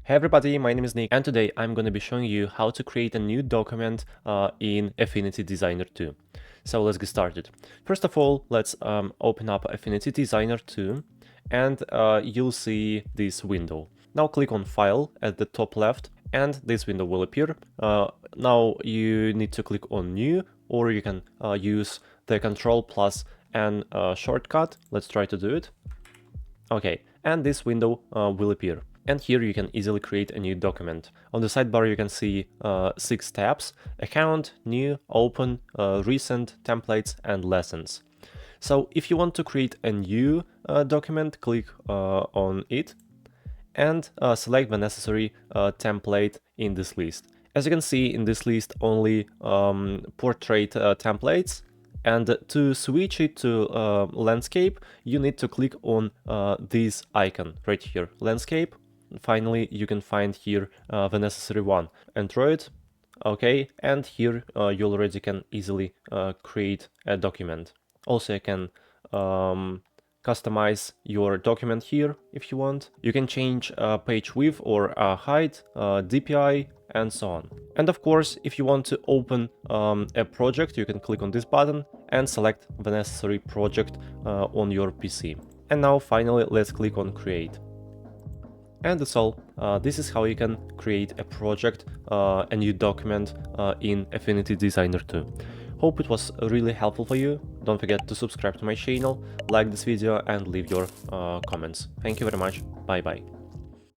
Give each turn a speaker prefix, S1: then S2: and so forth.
S1: Hey everybody, my name is Nick and today I'm going to be showing you how to create a new document in Affinity Designer 2. So let's get started. First of all, let's open up Affinity Designer 2 and you'll see this window. Now click on File at the top left and this window will appear. Now you need to click on New, or you can use the Control plus and shortcut. Let's try to do it. Okay, and this window will appear. And here you can easily create a new document. On the sidebar you can see 6 tabs: Account, New, Open, Recent, Templates and Lessons. So if you want to create a new document, click on it and select the necessary template in this list. As you can see in this list, only portrait templates. And to switch it to landscape, you need to click on this icon right here, landscape. Finally, you can find here the necessary one, Android. Okay, and here you already can easily create a document. Also, you can customize your document here if you want. You can change page width or height, DPI, and so on. And of course, if you want to open a project, you can click on this button and select the necessary project on your PC. And now finally, let's click on Create. And that's all. This is how you can create a project, a new document in Affinity Designer 2. Hope it was really helpful for you. Don't forget to subscribe to my channel, like this video and leave your comments. Thank you very much. Bye bye.